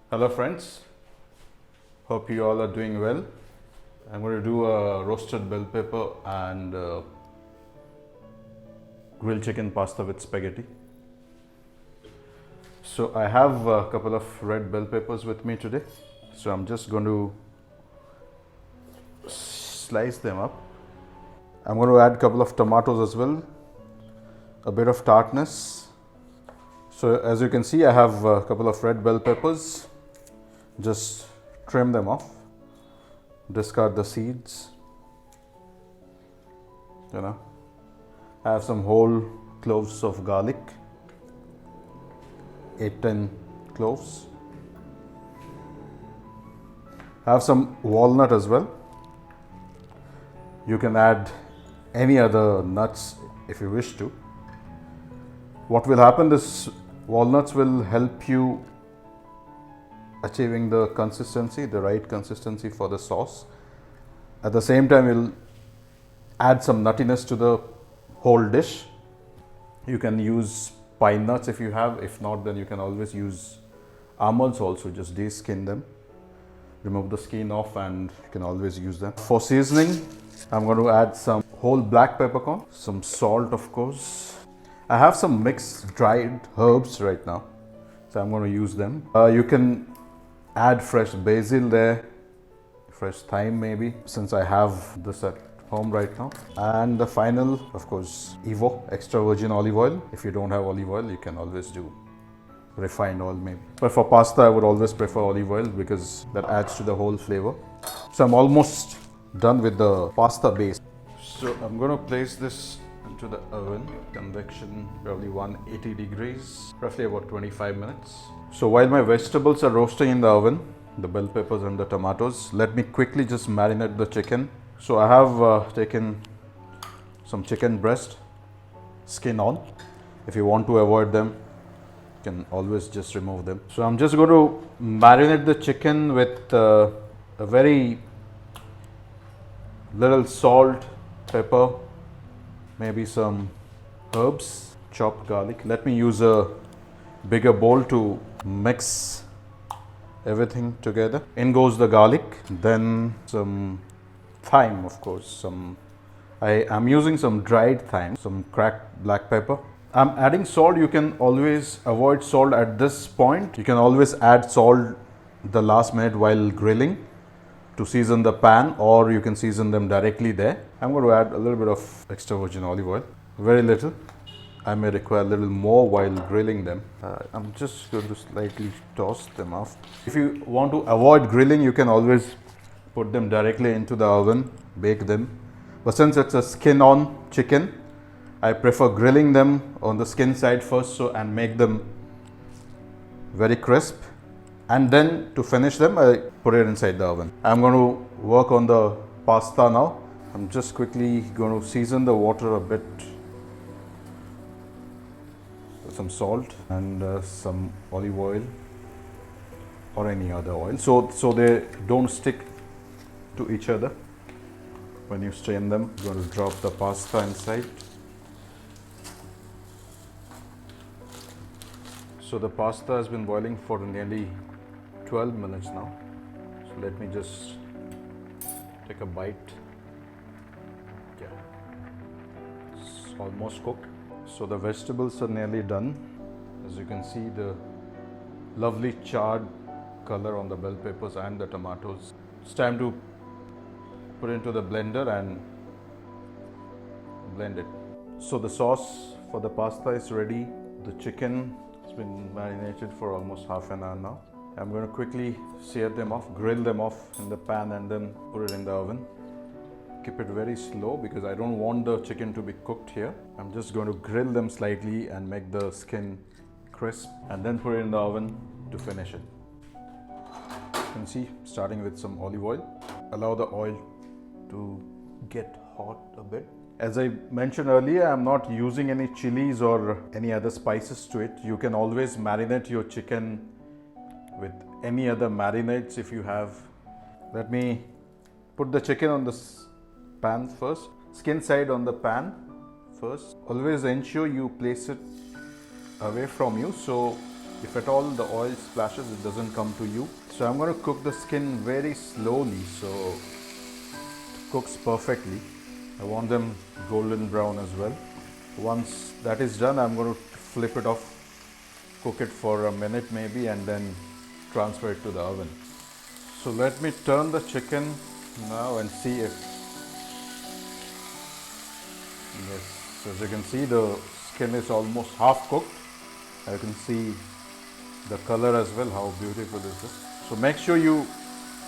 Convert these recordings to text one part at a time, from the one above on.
Hello friends, hope you all are doing well. I'm going to do a roasted bell pepper and grilled chicken pasta with spaghetti. So I have a couple of red bell peppers with me today. So I'm just going to slice them up. I'm going to add a couple of tomatoes as well, a bit of tartness. So as you can see, I have a couple of red bell peppers. Just trim them off, discard the seeds. I have some whole cloves of garlic, 8-10 cloves. I have some walnut as well. You can add any other nuts if you wish to. What will happen is walnuts will help you achieving the consistency, the right consistency for the sauce. At the same time, you'll add some nuttiness to the whole dish. You can use pine nuts if you have. If not, then you can always use almonds also. Just de-skin them, remove the skin off, and you can always use them. For seasoning, I'm going to add some whole black peppercorn, some salt of course. I have some mixed dried herbs right now, so I'm going to use them. You can add fresh basil there, fresh thyme maybe, since I have this at home right now. And the final, of course, Evo extra virgin olive oil. If you don't have olive oil, you can always do refined oil maybe. But for pasta, I would always prefer olive oil because that adds to the whole flavor. So I'm almost done with the pasta base. So I'm going to place this into the oven, convection probably 180 degrees, roughly about 25 minutes. So while my vegetables are roasting in the oven, the bell peppers and the tomatoes, let me quickly just marinate the chicken. So I have taken some chicken breast, skin on. If you want to avoid them, you can always just remove them. So I'm just going to marinate the chicken with a very little salt, pepper, maybe some herbs, chopped garlic. Let me use a bigger bowl to mix everything together. In goes the garlic, then some thyme, of course. I am using some dried thyme, some cracked black pepper. I'm adding salt. You can always avoid salt at this point. You can always add salt the last minute while grilling to season the pan, or you can season them directly there. I'm going to add a little bit of extra virgin olive oil, very little. I may require a little more while grilling them. I'm just going to slightly toss them off. If you want to avoid grilling, you can always put them directly into the oven, bake them. But since it's a skin-on chicken, I prefer grilling them on the skin side first and make them very crisp. And then to finish them, I put it inside the oven. I'm going to work on the pasta now. I'm just quickly going to season the water a bit. Some salt and some olive oil or any other oil, so they don't stick to each other. When you strain them, you're going to drop the pasta inside. So the pasta has been boiling for nearly 12 minutes now. So let me just take a bite. Yeah, it's almost cooked. So the vegetables are nearly done. As you can see, the lovely charred color on the bell peppers and the tomatoes. It's time to put it into the blender and blend it. So the sauce for the pasta is ready. The chicken has been marinated for almost half an hour now. I'm going to quickly sear them off, grill them off in the pan, and then put it in the oven. Keep it very slow because I don't want the chicken to be cooked here. I'm just going to grill them slightly and make the skin crisp, and then put it in the oven to finish it. You can see, starting with some olive oil. Allow the oil to get hot a bit. As I mentioned earlier, I'm not using any chilies or any other spices to it. You can always marinate your chicken with any other marinades if you have. Let me put the chicken on the pan first, skin side on the pan first. Always ensure you place it away from you, so if at all the oil splashes, it doesn't come to you. So I'm going to cook the skin very slowly so it cooks perfectly. I want them golden brown as well. Once that is done, I'm going to flip it off, cook it for a minute maybe, and then transfer it to the oven. So let me turn the chicken now and see if, yes, as you can see, the skin is almost half cooked. I can see the color as well, how beautiful is it. So make sure you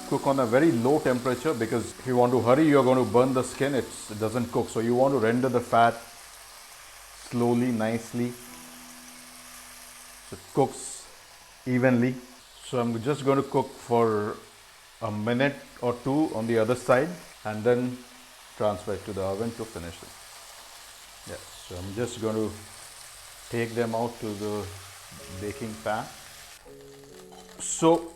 cook on a very low temperature, because if you want to hurry, you're going to burn the skin, it doesn't cook. So you want to render the fat slowly, nicely, so it cooks evenly. So I'm just going to cook for a minute or two on the other side and then transfer it to the oven to finish it. Yeah, so I'm just going to take them out to the baking pan. So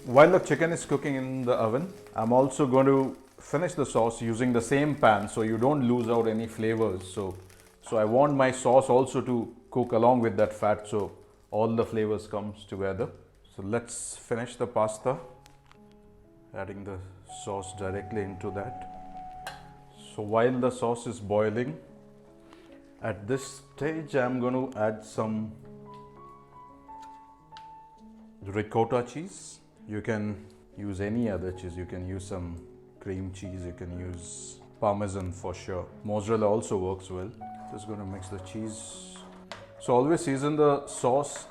while the chicken is cooking in the oven, I'm also going to finish the sauce using the same pan so you don't lose out any flavors. So I want my sauce also to cook along with that fat, so all the flavors comes together. So let's finish the pasta, adding the sauce directly into that. So while the sauce is boiling, at this stage I'm going to add some ricotta cheese. You can use any other cheese. You can use some cream cheese, you can use parmesan for sure. Mozzarella also works well. Just going to mix the cheese. So always season the sauce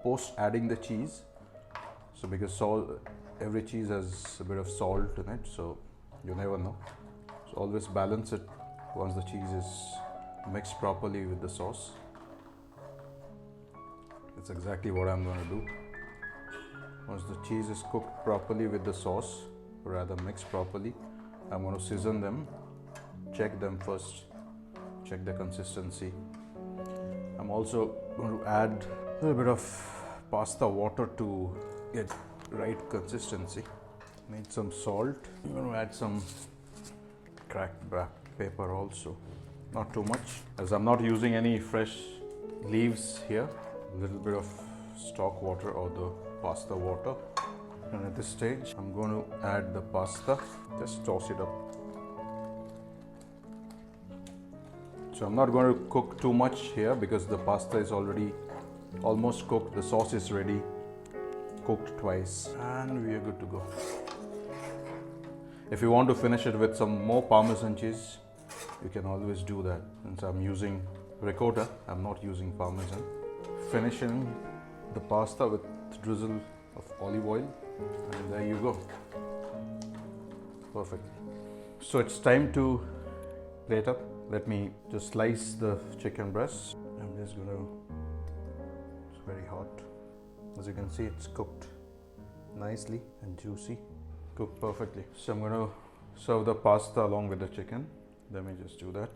post adding the cheese. So because every cheese has a bit of salt in it, so you never know. So always balance it once the cheese is mixed properly with the sauce. That's exactly what I'm going to do. Once the cheese is cooked properly with the sauce, or rather mixed properly, I'm going to season them, check them first, check the consistency. I'm also going to add a little bit of pasta water to get right consistency. Need some salt. I'm going to add some cracked black pepper also. Not too much, as I'm not using any fresh leaves here. A little bit of stock water or the pasta water. And at this stage, I'm going to add the pasta. Just toss it up. So I'm not going to cook too much here because the pasta is already almost cooked. The sauce is ready, cooked twice, and we are good to go. If you want to finish it with some more parmesan cheese, you can always do that. Since I'm using ricotta, I'm not using parmesan. Finishing the pasta with a drizzle of olive oil, and there you go. Perfect. So it's time to plate up. Let me just slice the chicken breast. I'm just going to, it's very hot. As you can see, it's cooked nicely and juicy, cooked perfectly. So I'm going to serve the pasta along with the chicken. Let me just do that.